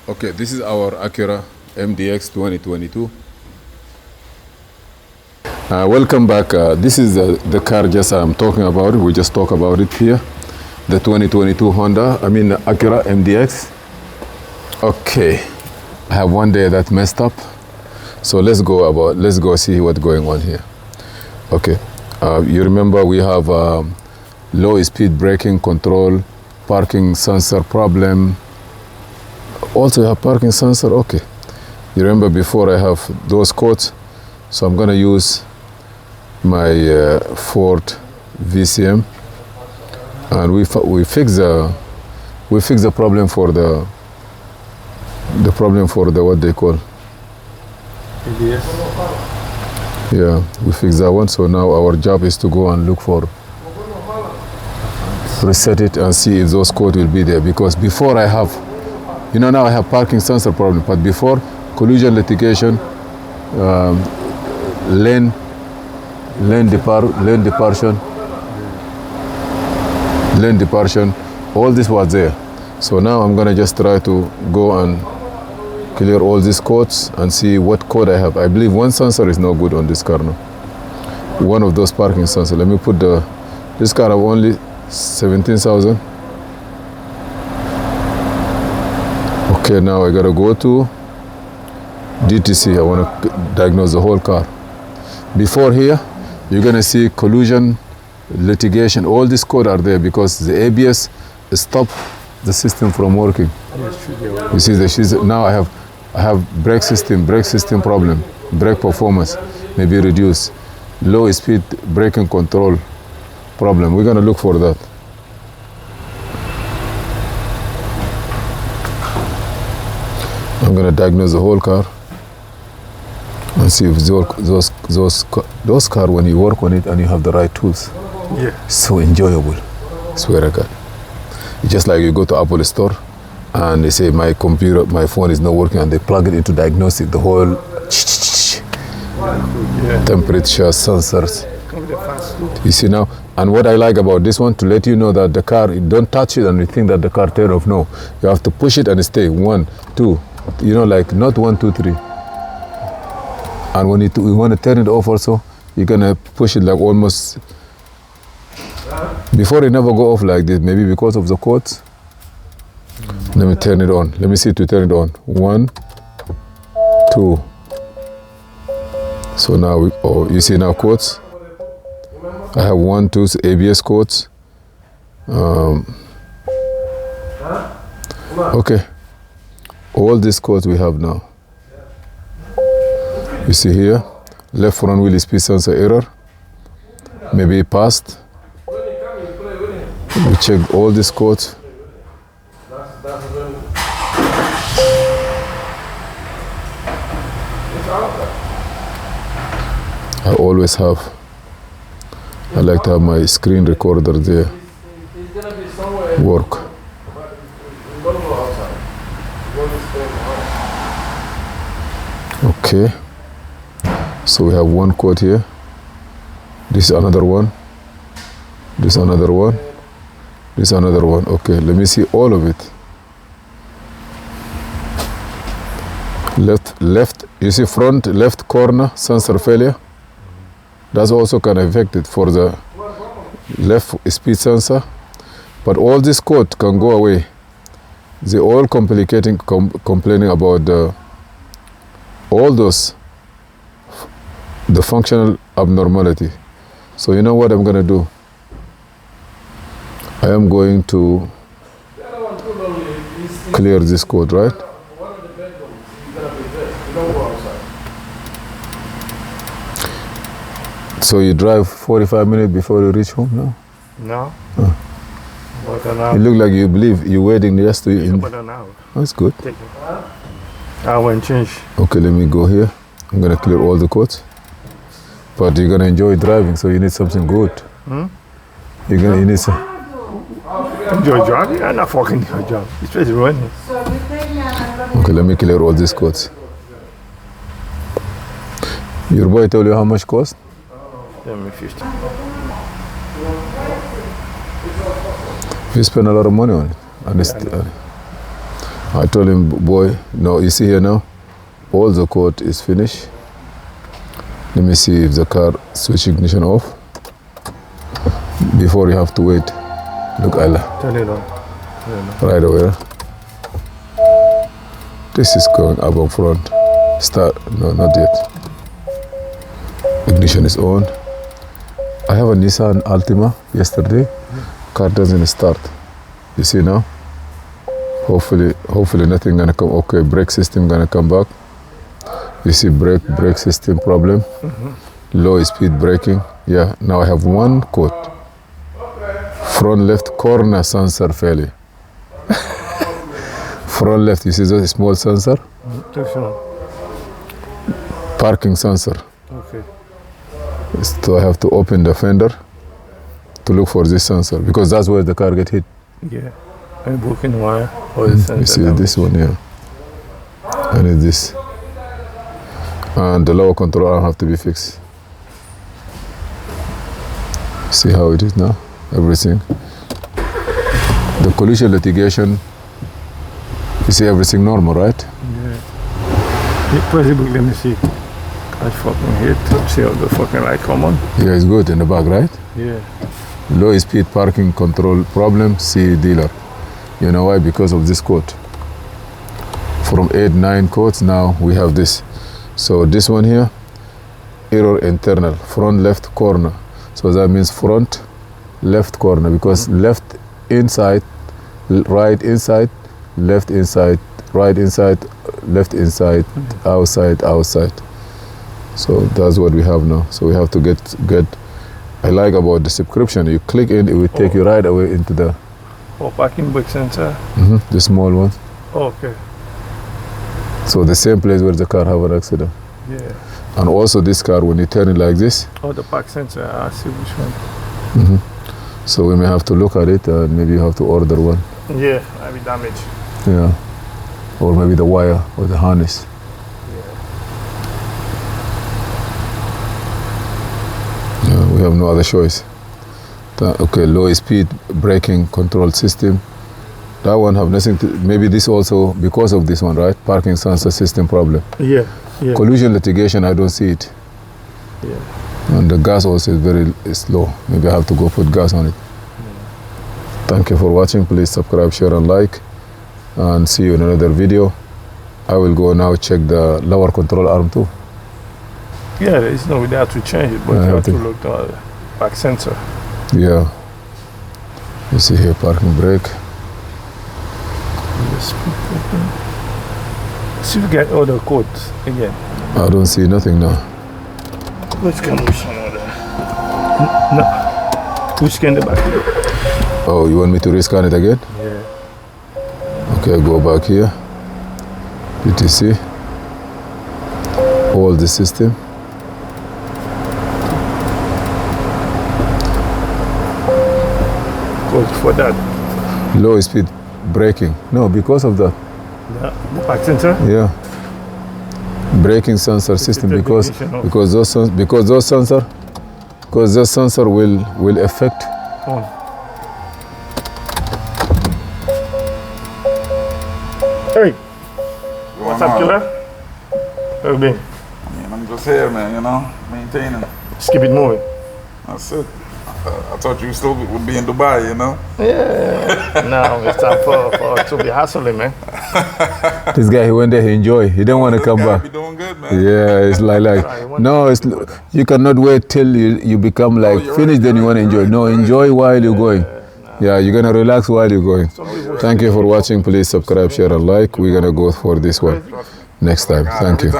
Okay, this is our Acura MDX 2022. Welcome back. This is the car just I'm talking about. We just talk about it here. The 2022 Acura MDX. Okay, I have one day that messed up. So let's go see what's going on here. Okay, you remember we have low speed braking control, parking sensor problem. Also you have parking sensor, okay. You remember before I have those codes, so I'm gonna use my Ford VCM, and we fix the problem for the what they call MDX. Yeah, we fix that one. So now our job is to go and look for reset it and see if those codes will be there, because before I have, now I have parking sensor problem, but before collision litigation, lane departure, all this was there. So now I'm gonna just try to go and clear all these codes and see what code I have. I believe one sensor is no good on this car now. One of those parking sensors. Let me put this car have only 17,000. Okay, now I gotta go to DTC. I wanna diagnose the whole car. Before here, you're gonna see collision, litigation, all these codes are there because the ABS stopped the system from working. You see, now I have brake system problem, brake performance may be reduced, low speed braking control problem. We're gonna look for that. I'm gonna diagnose the whole car and see if those car, when you work on it and you have the right tools, so enjoyable. Swear to God. It's just like you go to Apple store and they say my phone is not working, and they plug it into diagnostic, the whole temperature sensors. You see now, and what I like about this one, to let you know that the car, don't touch it and you think that the car turn off. No, you have to push it and stay 1, 2, like not 1, 2, 3. And when you want to turn it off also, you're gonna push it like almost before it never go off like this, maybe because of the codes. Let me turn it on. Let me see to turn it on. 1, 2. So now you see now codes. I have 1, 2 ABS codes. Okay. All these codes we have now. You see here, left front wheel speed sensor error. Maybe passed. We check all these codes. I like to have my screen recorder there. Work. Okay. So we have one code here. This is another one. This is another one. This is another one. Okay, let me see all of it. Left, you see front left corner sensor failure. That's also can affect it for the left speed sensor. But all this code can go away. They all complaining about all those, the functional abnormality. So you know what I'm gonna do? I am going to clear this code, right? So you drive 45 minutes before you reach home now? No. But an hour. You look like you believe you're waiting just to... About an hour. That's good. Take it. Hour and change. Okay, let me go here. I'm going to clear all the codes. But you're going to enjoy driving, so you need something good. You need some... Enjoy driving? I'm not fucking your job. It's just running. Okay, let me clear all these codes. Your boy told you how much cost? 50. You spend a lot of money on it. And I told him, boy, no, you see here now, all the code is finished. Let me see if the car switch ignition off. Before you have to wait. Look, Allah. Turn it on. Right away. This is going up and front. Start. No, not yet. Ignition is on. I have a Nissan Altima yesterday. Car doesn't start. You see now? Hopefully nothing gonna come. Okay, brake system gonna come back. You see brake system problem. Low speed braking. Yeah, now I have one code. Front left corner sensor failure. Front left, you see that small sensor? Parking sensor. Okay. So I have to open the fender to look for this sensor because that's where the car get hit. Yeah. And broken wire. Or the sensor You see damage. this one here. And it's this. And the lower control arm have to be fixed. See how it is now? Everything. The collision litigation, you see everything normal, right? Yeah. Press the brake, let me see. I fucking hit. See how the fucking light come on? Yeah, it's good in the back, right? Yeah. Low speed parking control problem, see dealer. You know why? Because of this code. From 8-9 codes, now we have this. So this one here, error internal, front left corner. So that means front left corner because left inside, right inside, left inside, right inside, left inside, outside, outside. So that's what we have now. So we have to get. I like about the subscription. You click in, it will take you right away into the parking brake sensor. the small one. Okay. So the same place where the car have an accident. Yeah. And also this car, when you turn it like this. Oh, the park sensor. I see which one. So we may have to look at it and maybe you have to order one. Yeah, might be damaged. Yeah. Or maybe the wire or the harness. Yeah, we have no other choice. Okay, low speed braking control system. That one have nothing to, maybe this also because of this one, right? Parking sensor system problem. Yeah, yeah. Collision litigation, I don't see it. Yeah. And the gas also is very slow. Maybe I have to go put gas on it. Thank you for watching. Please subscribe, share and like. And see you in another video. I will go now check the lower control arm too. Yeah, there's no way they have to change it, but you have to look at the back sensor. Yeah. You see here parking brake. See if we get all the codes again. I don't see nothing now. Let's get some of them. No. We scan the back. Oh, you want me to rescan it again? Yeah. Okay, go back here. PTC. All the system. Code for that. Low speed braking. No, because of that. The back sensor? Yeah. Braking sensor system because those sensor will affect. On. Hey. What's up, killer? How you been? Man, I'm just here, man, you know, maintaining. Just keep it moving. That's it. I thought you still would be in Dubai, you know? Yeah. Now it's time for to be hustling, man. This guy, he went there, he enjoyed. He didn't want to come back. Be doing good, man. Yeah, it's like no, it's you cannot wait till you become like finished, then you want to enjoy. No, enjoy while you're going. Yeah, you're gonna relax while you're going. Thank you for watching. Please subscribe, share, and like. We're gonna go for this one next time. Thank you.